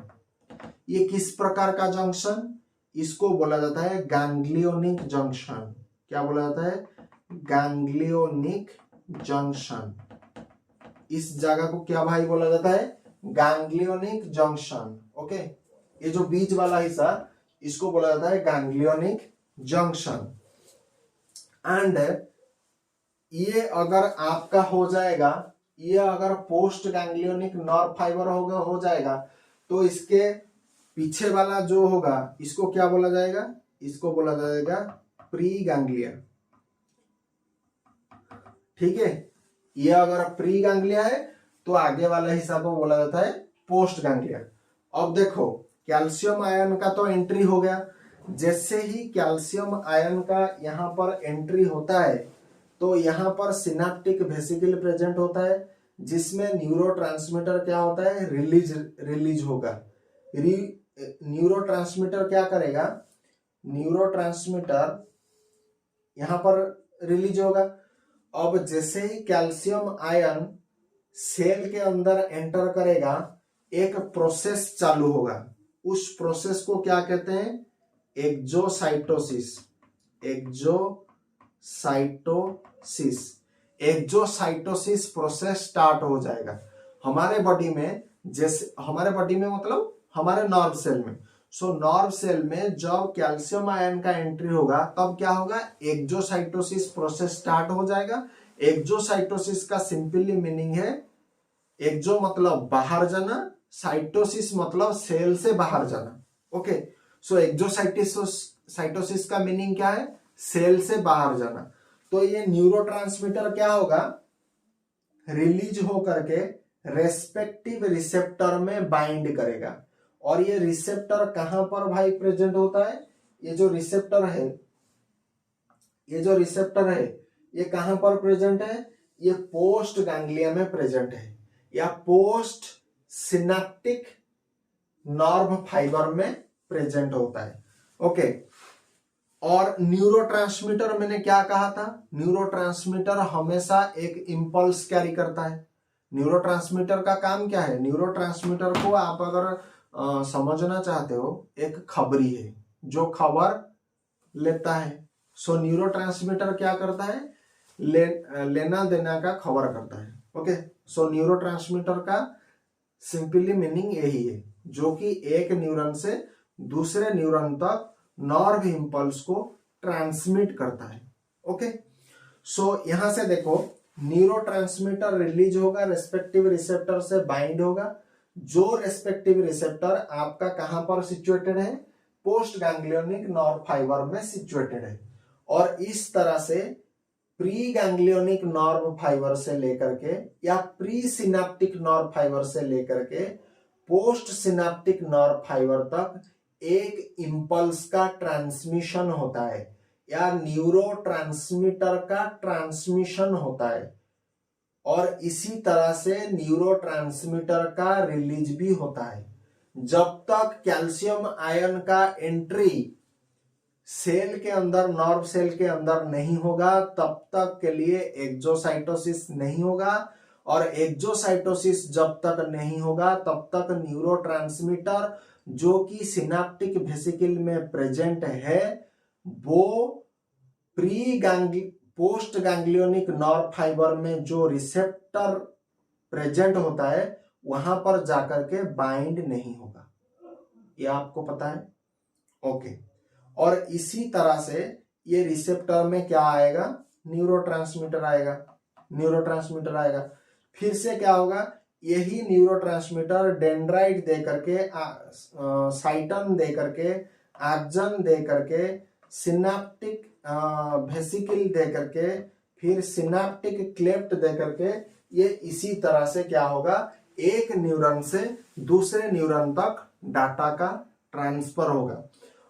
ये किस प्रकार का जंक्शन, इसको बोला जाता है गैंग्लियोनिक जंक्शन। क्या बोला जाता है, गैंग्लियोनिक जंक्शन। इस जगह को क्या भाई बोला जाता है, गैंग्लियोनिक जंक्शन। ओके, ये जो बीच वाला हिस्सा इसको बोला जाता है गैंग्लियोनिक जंक्शन। एंड ये अगर आपका हो जाएगा, ये अगर पोस्ट गैंग्लियोनिक नर्व फाइबर हो जाएगा, तो इसके पीछे वाला जो होगा इसको क्या बोला जाएगा, इसको बोला जाएगा प्री गैंग्लिया। ठीक है, ये अगर प्री गैंग्लिया है तो आगे वाला हिस्सा को बोला जाता है पोस्ट गैंग्लिया। अब देखो, कैल्शियम आयन का तो एंट्री हो गया। जैसे ही कैल्शियम आयन का यहाँ पर एंट्री होता है तो यहाँ पर सिनेप्टिक वेसिकल प्रेजेंट होता है, जिसमें न्यूरोट्रांसमीटर क्या होता है, रिलीज होगा। न्यूरोट्रांसमीटर क्या करेगा, न्यूरोट्रांसमीटर यहां पर रिलीज होगा। अब जैसे ही कैल्शियम आयन सेल के अंदर एंटर करेगा, एक प्रोसेस चालू होगा। उस प्रोसेस को क्या कहते हैं, एक्सोसाइटोसिस। एक्सोसाइटोसिस प्रोसेस स्टार्ट हो जाएगा हमारे बॉडी में। जैसे हमारे बॉडी में मतलब हमारे नर्व सेल में। सो नर्व सेल में जब कैल्शियम आयन का एंट्री होगा तब क्या होगा, एक्सोसाइटोसिस प्रोसेस स्टार्ट हो जाएगा। एक्सोसाइटोसिस का सिंपली मीनिंग है, एक्सो मतलब बाहर जाना, साइटोसिस मतलब सेल से बाहर जाना। ओके, सो एक्सोसाइटोसिस का मीनिंग क्या है, सेल से बाहर जाना। तो ये न्यूरोट्रांसमीटर क्या होगा, रिलीज हो करके रेस्पेक्टिव रिसेप्टर में बाइंड करेगा। और ये रिसेप्टर कहां पर भाई प्रेजेंट होता है, ये जो रिसेप्टर है ये कहां पर प्रेजेंट है, ये पोस्ट गैंग्लिया में प्रेजेंट है या पोस्ट सिनेप्टिक नर्व फाइबर में प्रेजेंट होता है। ओके, और न्यूरोट्रांसमीटर मैंने क्या कहा था, न्यूरोट्रांसमीटर हमेशा एक इंपल्स कैरी करता है। न्यूरोट्रांसमीटर का काम क्या है, न्यूरोट्रांसमीटर को आप अगर समझना चाहते हो, एक खबरी है जो खबर लेता है। सो न्यूरोट्रांसमीटर क्या करता है, लेना देना का खबर करता है। ओके, सो न्यूरोट्रांसमीटर का सिंपली मीनिंग यही है, जो कि एक न्यूरॉन से दूसरे न्यूरॉन तक नर्व इंपल्स को ट्रांसमिट करता है। ओके, सो यहां से देखो, न्यूरोट्रांसमीटर रिलीज होगा, रेस्पेक्टिव रिसेप्टर से बाइंड होगा। जो रेस्पेक्टिव रिसेप्टर आपका कहां पर सिचुएटेड है, पोस्ट गैंग्लियोनिक नर्व फाइबर में सिचुएटेड है। और इस तरह से प्री गैंग्लियोनिक नर्व फाइबर से लेकर के या प्री सिनेप्टिक नर्व फाइबर से लेकर के पोस्ट सिनेप्टिक नर्व फाइबर तक एक इंपल्स का ट्रांसमिशन होता है या न्यूरो ट्रांसमीटर का ट्रांसमिशन होता है। और इसी तरह से न्यूरो ट्रांसमीटर का रिलीज भी होता है। जब तक कैल्शियम आयन का एंट्री सेल के अंदर, नर्व सेल के अंदर नहीं होगा, तब तक के लिए एक्सोसाइटोसिस नहीं होगा। और एक्सोसाइटोसिस जब तक नहीं होगा तब तक न्यूरोट्रांसमीटर जो कि सिनेप्टिक वेसिकल में प्रेजेंट है वो पोस्ट गैंग्लियोनिक नर्व फाइबर में जो रिसेप्टर प्रेजेंट होता है वहां पर जाकर के बाइंड नहीं होगा। ये आपको पता है? ओके। और इसी तरह से ये रिसेप्टर में क्या आएगा? न्यूरोट्रांसमीटर आएगा। न्यूरोट्रांसमीटर आएगा, फिर से क्या होगा? यही न्यूरोट्रांसमीटर डेंड्राइट दे करके, साइटन दे करके, एक्सन दे करके, सिनेप्टिक वेसिकल दे करके, फिर सिनेप्टिक क्लेफ्ट दे करके, ये इसी तरह से क्या होगा? एक न्यूरॉन से दूसरे न्यूरॉन तक डाटा का ट्रांसफर होगा।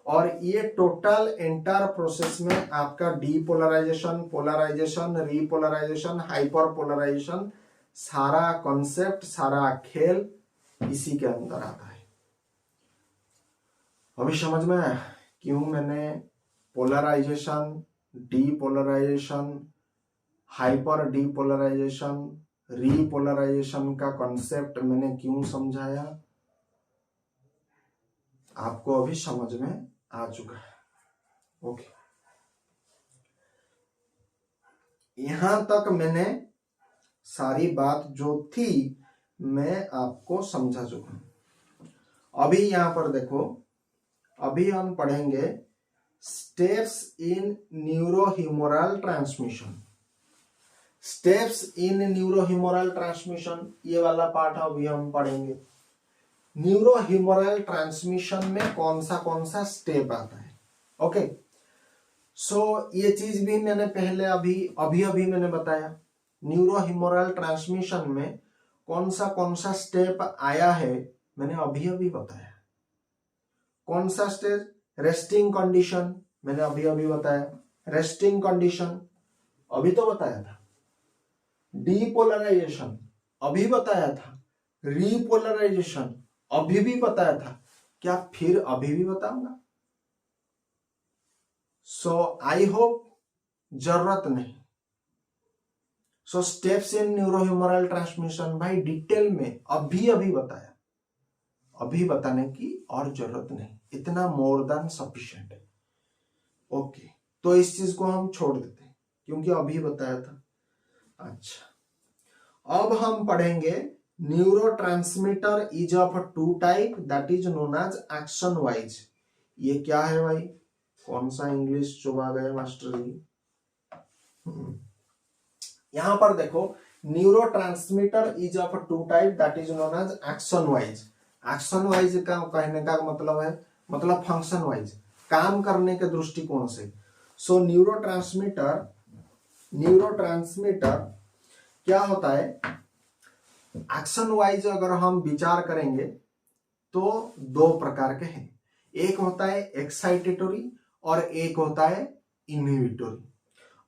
और ये टोटल एंटायर प्रोसेस में आपका डीपोलराइजेशन, पोलराइजेशन, रीपोलराइजेशन, हाइपरपोलराइजेशन, सारा कॉन्सेप्ट, सारा खेल इसी के अंदर आता है। अभी समझ में आया क्यों मैंने polarisation, depolarisation, hyper depolarisation, repolarisation का कॉन्सेप्ट मैंने क्यों समझाया? आपको अभी समझ में आ चुका है। ओके, यहां तक मैंने सारी बात जो थी मैं आपको समझा चुका हूं। अभी यहां पर देखो, अभी हम पढ़ेंगे steps in neurohumoral transmission. Steps in neurohumoral transmission, ये वाला पार्ट अभी हम पढ़ेंगे। न्यूरोह्यूमरल ट्रांसमिशन में कौन सा स्टेप आता है। ओके, सो ये चीज भी मैंने पहले अभी मैंने बताया। न्यूरोह्यूमरल ट्रांसमिशन में कौन सा स्टेप आया है मैंने अभी बताया। कौन सा स्टेप? रेस्टिंग कंडीशन मैंने अभी बताया। रेस्टिंग कंडीशन अभी तो बताया था। डीपोलराइजेशन अभी बताया था। रीपोलराइजेशन अभी भी बताया था। क्या फिर अभी भी बताऊंगा? सो आई होप जरूरत नहीं। सो स्टेप्स इन न्यूरोह्यूमरल ट्रांसमिशन भाई डिटेल में अभी बताया। अभी बताने की और जरूरत नहीं, इतना मोर देन सफिशिएंट है। ओके, तो इस चीज को हम छोड़ देते हैं क्योंकि अभी बताया था। अच्छा, अब हम पढ़ेंगे neurotransmitter is of two type that is known as action wise. ये क्या है भाई? कौन सा इंग्लिश चुबा गए मास्टर जी? यहां पर देखो, neurotransmitter is of two type that is known as action wise. Action wise का कहने का मतलब है, मतलब फंक्शन वाइज, काम करने के दृष्टिकोण से। सो न्यूरोट्रांसमीटर क्या होता है? एक्शन वाइज अगर हम विचार करेंगे तो दो प्रकार के हैं। एक होता है एक्साइटेटरी और एक होता है इनहिबिटरी।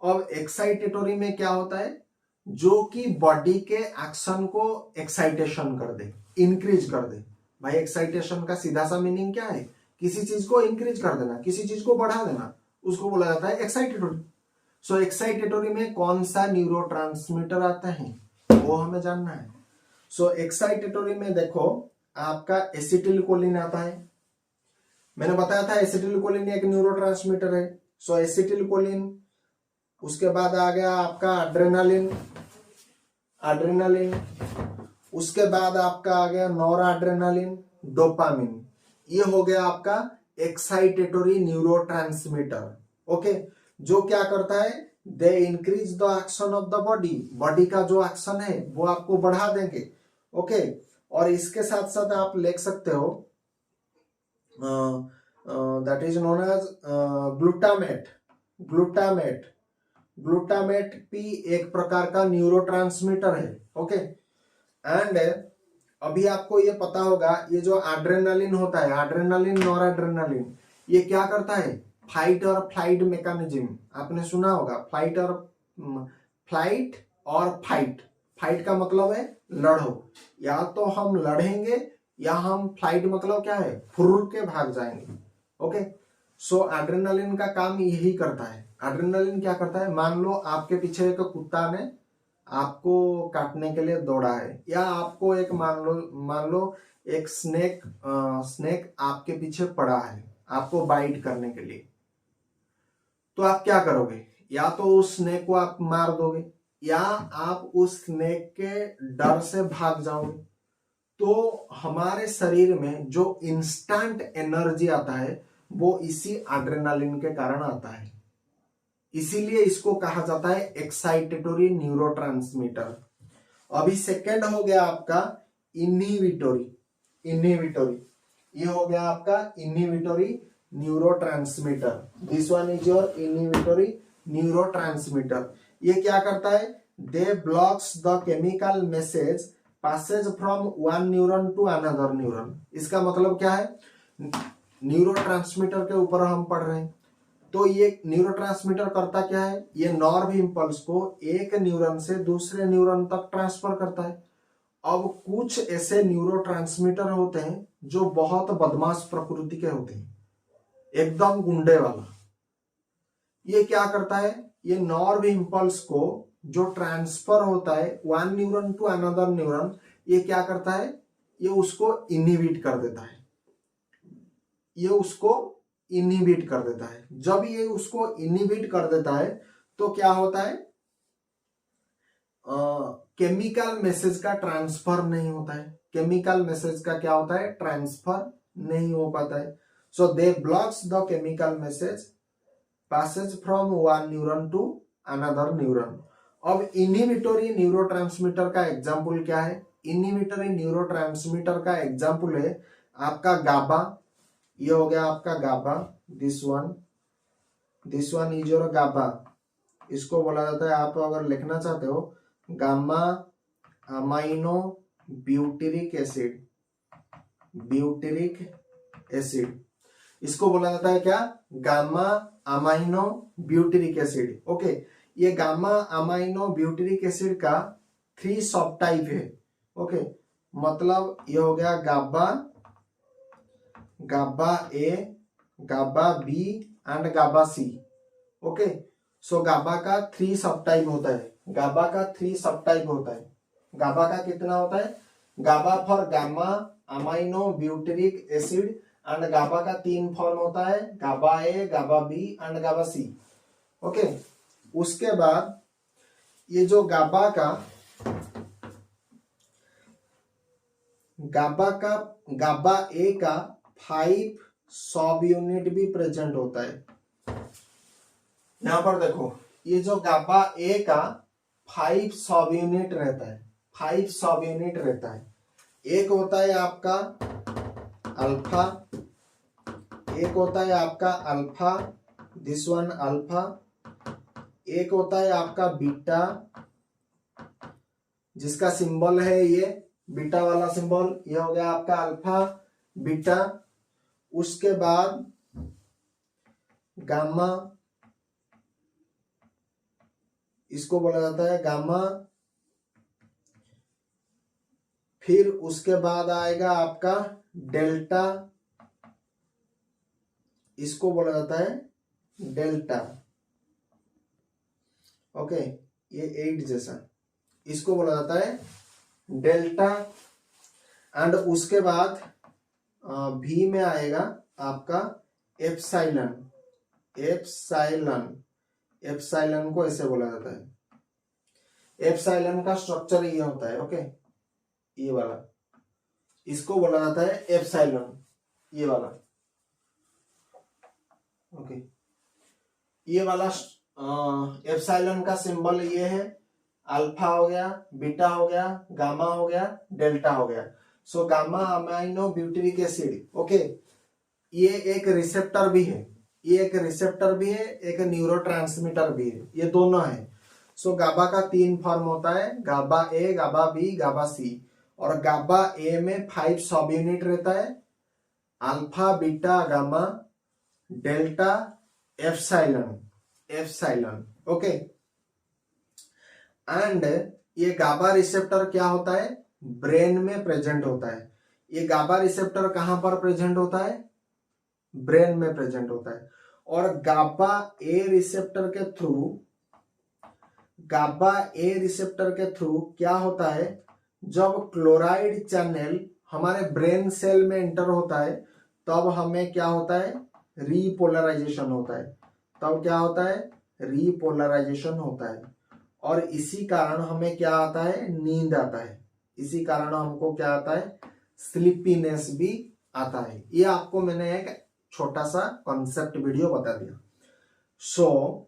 अब एक्साइटेटरी में क्या होता है? जो कि बॉडी के एक्शन को एक्साइटेशन कर दे, इंक्रीज कर दे। भाई एक्साइटेशन का सीधा सा मीनिंग क्या है? किसी चीज को इंक्रीज कर देना, किसी चीज को बढ़ा देना, उसको बोला जाता है एक्साइटेटरी। सो एक्साइटेटरी में कौन सा न्यूरोट्रांसमीटर आता है वो हमें जानना है। सो एक्साइटेटरी में देखो आपका एसिटिलकोलिन आता है। मैंने बताया था एसिटिलकोलिन एक न्यूरोट्रांसमीटर है। सो एसिटिलकोलिन, उसके बाद आ गया आपका एड्रेनालिन, उसके बाद आपका आ गया नॉरएड्रेनालिन, डोपामिन। ये हो गया आपका एक्साइटेटरी न्यूरोट्रांसमीटर। ओके, जो क्या करता है? They increase the action of the body. Body का जो एक्शन है वो आपको बढ़ा देंगे। ओके, और इसके साथ साथ आप लिख सकते हो that is known as glutamate. Glutamate glutamate भी एक प्रकार का न्यूरोट्रांसमीटर है। ओके, एंड अभी आपको ये पता होगा, ये जो एड्रेनालिन होता है, एड्रेनालिन नॉरएड्रेनालिन, ये क्या करता है, फाइट और फ्लाइट मैकेनिज्म आपने सुना होगा। फ्लाइट और फाइट। फाइट का मतलब है लड़ो, या तो हम लड़ेंगे या हम फ्लाइट मतलब क्या है, फुर्र के भाग जाएंगे। ओके, सो एड्रेनालिन का काम यही करता है। एड्रेनालिन क्या करता है, मान लो आपके पीछे एक कुत्ता ने आपको काटने के लिए दौड़ा है, या आपको एक मान लो एक स्नेक आपके पीछे पड़ा है आपको बाइट करने के लिए, तो आप क्या करोगे, या तो उस स्नेक को आप मार दोगे या आप उस स्नेक के डर से भाग जाओगे। तो हमारे शरीर में जो इंस्टेंट एनर्जी आता है वो इसी एड्रेनालिन के कारण आता है। इसीलिए इसको कहा जाता है एक्साइटेटरी न्यूरोट्रांसमीटर। अभी सेकंड हो गया आपका इनहिबिटोरी। इनहिबिटोरी, ये हो गया आपका inhibitory neurotransmitter. This one is your inhibitory neurotransmitter. ये क्या करता है, they blocks the chemical message passes from one neuron to another neuron. इसका मतलब क्या है, न्यूरोट्रांसमीटर के ऊपर हम पढ़ रहे हैं, तो ये न्यूरोट्रांसमीटर करता क्या है, ये नर्व इंपल्स को एक न्यूरॉन से दूसरे न्यूरॉन तक ट्रांसफर करता है। अब कुछ ऐसे न्यूरोट्रांसमीटर होते हैं जो बहुत बदमाश प्रकृति के होते हैं, एकदम गुंडे वाला। ये क्या करता है, ये नर्व इंपल्स को जो ट्रांसफर होता है one neuron to another neuron, ये क्या करता है, ये उसको इनहिबिट कर देता है। ये उसको इनहिबिट कर देता है। जब ये उसको इनहिबिट कर देता है तो क्या होता है, केमिकल मैसेज का ट्रांसफर नहीं होता है। केमिकल मैसेज का क्या होता है, ट्रांसफर नहीं हो पाता है। So they blocks the chemical message passage from one neuron to another neuron. अब इनहिबिटोरी न्यूरोट्रांसमीटर का एग्जाम्पल क्या है, इनहिबिटोरी न्यूरोट्रांसमीटर का एग्जाम्पल है आपका गाबा। ये हो गया आपका गाबा, दिस वन इज योर गाबा। इसको बोला जाता है, आप अगर लिखना चाहते हो, gamma amino butyric acid. Butyric acid इसको बोला जाता है क्या, gamma amino butyric acid. Okay, ये गामा अमाइनो ब्यूटेरिक एसिड का 3 सब टाइप है। ओके, मतलब ये हो गया GABA, GABA A, GABA B and GABA C. Okay, so GABA का 3 सब टाइप होता है। गाबा का 3 सब टाइप होता है। गाबा का कितना होता है, GABA for gamma amino butyric acid, and GABA का 3 फॉर्म होता है, GABA A, GABA B and GABA C. Okay, उसके बाद ये जो गाबा ए का 5 सब यूनिट भी प्रेजेंट होता है। यहां पर देखो, ये जो गाबा ए का 5 सब यूनिट रहता है। 5 सब यूनिट रहता है। एक होता है आपका अल्फा, एक होता है आपका अल्फा, दिस वन अल्फा। एक होता है आपका बीटा, जिसका सिंबल है ये बीटा वाला सिंबल। ये हो गया आपका अल्फा बीटा। उसके बाद गामा, इसको बोला जाता है गामा। फिर उसके बाद आएगा आपका डेल्टा, इसको बोला जाता है डेल्टा। ओके, ये 8 जैसा, इसको बोला जाता है डेल्टा। एंड उसके बाद भी में आएगा आपका एप्सिलॉन। एप्सिलॉन को ऐसे बोला जाता है। एप्सिलॉन का स्ट्रक्चर ये होता है। ओके, ये वाला, इसको बोला जाता है एप्सिलॉन, ये वाला। ओके, ये वाला एप्सिलॉन का सिंबल ये है। अल्फा हो गया, बीटा हो गया, गामा हो गया, डेल्टा हो गया। So gamma amino butyric acid. Okay, ये एक रिसेप्टर भी है, ये एक रिसेप्टर भी है, एक न्यूरोट्रांसमीटर भी है, ये दोनों है। सो गाबा का 3 फॉर्म होता है, गाबा ए, गाबा बी, गाबा सी। और गाबा ए में 5 सब यूनिट रहता है, alpha, beta, gamma, delta, epsilon, epsilon. Okay. And ये गाबा रिसेप्टर क्या होता है, ब्रेन में प्रेजेंट होता है। ये गाबा रिसेप्टर कहां पर प्रेजेंट होता है, ब्रेन में प्रेजेंट होता है। और गाबा ए रिसेप्टर के थ्रू, गाबा ए रिसेप्टर के थ्रू क्या होता है, जब क्लोराइड चैनल हमारे ब्रेन सेल में एंटर होता है तब हमें क्या होता है, रीपोलराइजेशन होता है। तब क्या होता है, रीपोलराइजेशन होता है। और इसी कारण हमें क्या आता है, नींद आता है। इसी कारण हमको क्या आता है, स्लीपीनेस भी आता है। ये आपको मैंने एक छोटा सा कॉन्सेप्ट वीडियो बता दिया। सो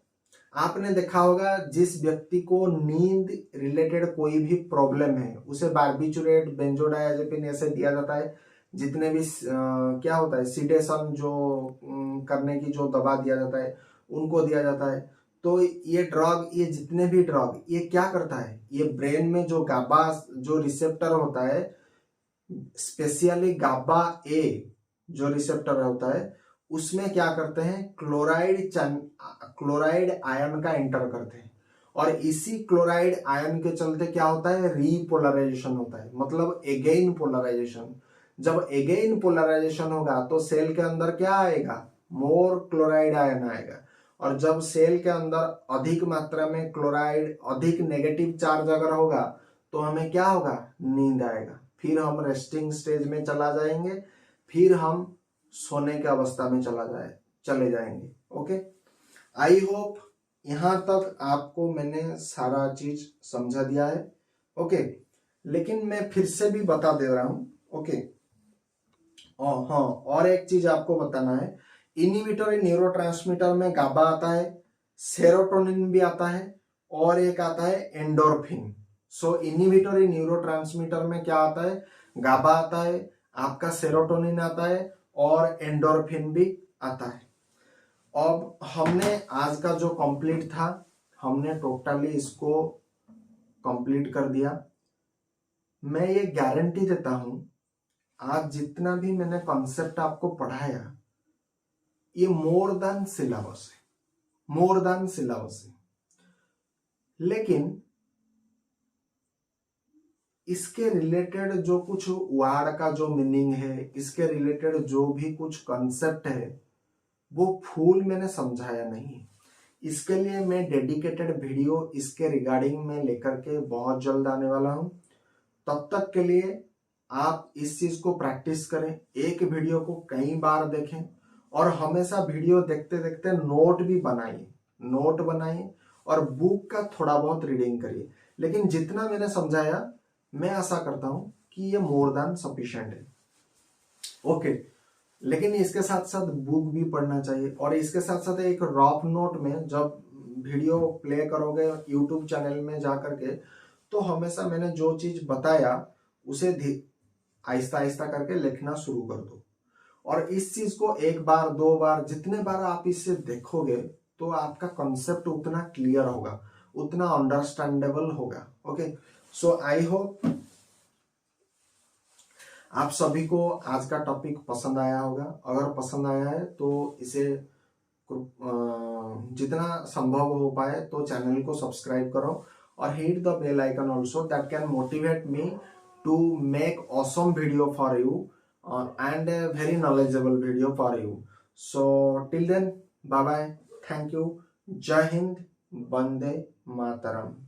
आपने देखा होगा जिस व्यक्ति को नींद रिलेटेड कोई भी प्रॉब्लम है उसे बार्बिचुरेट, बेंजोडायजेपिन ऐसे दिया जाता है। जितने भी क्या होता है, सीडेशन जो करने की जो दवा दिया जाता है उनको दिया जाता है। तो ये ड्रग, ये जितने भी ड्रग, ये क्या करता है, ये ब्रेन में जो गाबा जो रिसेप्टर होता है, स्पेशली गाबा ए जो रिसेप्टर होता है, उसमें क्या करते हैं, क्लोराइड आयन का एंटर करते हैं। और इसी क्लोराइड आयन के चलते क्या होता है, रीपोलराइजेशन होता है, मतलब एगेन पोलराइजेशन। जब एगेन पोलराइजेशन होगा तो सेल के अंदर क्या आएगा, मोर क्लोराइड आयन आएगा। और जब सेल के अंदर अधिक मात्रा में क्लोराइड, अधिक नेगेटिव चार्ज अगर होगा तो हमें क्या होगा, नींद आएगा। फिर हम रेस्टिंग स्टेज में चला जाएंगे, फिर हम सोने की अवस्था में चले जाएंगे। ओके, आई होप यहां तक आपको मैंने सारा चीज समझा दिया है। ओके, लेकिन मैं फिर से भी बता दे रहा हूं। ओके, हाँ, और एक चीज आपको बताना है, इनहिबिटरी न्यूरोट्रांसमीटर में गाबा आता है, सेरोटोनिन भी आता है, और एक आता है एंडोर्फिन। सो इनहिबिटरी न्यूरोट्रांसमीटर में क्या आता है, गाबा आता है, आपका सेरोटोनिन आता है, और एंडोर्फिन भी आता है। अब हमने आज का जो कंप्लीट था, हमने टोटली इसको कंप्लीट कर दिया। मैं ये गारंटी देता हूं, आज जितना भी मैंने कॉन्सेप्ट आपको पढ़ाया ये मोर देन सिलेबस है, मोर देन सिलेबस है। लेकिन इसके रिलेटेड जो कुछ वर्ड का जो मीनिंग है, इसके रिलेटेड जो भी कुछ कॉन्सेप्ट है, वो फुल मैंने समझाया नहीं। इसके लिए मैं डेडिकेटेड वीडियो इसके रिगार्डिंग में लेकर के बहुत जल्द आने वाला हूं। तब तक के लिए आप इस चीज को प्रैक्टिस करें, एक वीडियो को कई बार देखें, और हमेशा वीडियो देखते देखते नोट भी बनाइए, नोट बनाइए, और बुक का थोड़ा बहुत रीडिंग करिए। लेकिन जितना मैंने समझाया, मैं आशा करता हूं कि ये मोर देन सफिशिएंट है। ओके, लेकिन इसके साथ साथ बुक भी पढ़ना चाहिए। और इसके साथ साथ एक रफ नोट में जब वीडियो प्ले करोगे यूट्यूब चैनल में जा करके, तो हमेशा मैंने जो चीज बताया उसे आहिस्ता आहिस्ता करके लिखना शुरू कर दो। और इस चीज को एक बार, दो बार, जितने बार आप इसे देखोगे तो आपका कॉन्सेप्ट उतना क्लियर होगा, उतना अंडरस्टैंडेबल होगा। ओके, सो आई होप आप सभी को आज का टॉपिक पसंद आया होगा। अगर पसंद आया है तो इसे जितना संभव हो पाए तो चैनल को सब्सक्राइब करो, और hit the bell icon also, that can motivate me to make awesome video for you and a very knowledgeable video for you. So till then, bye bye, thank you, Jai Hind, Vande Mataram.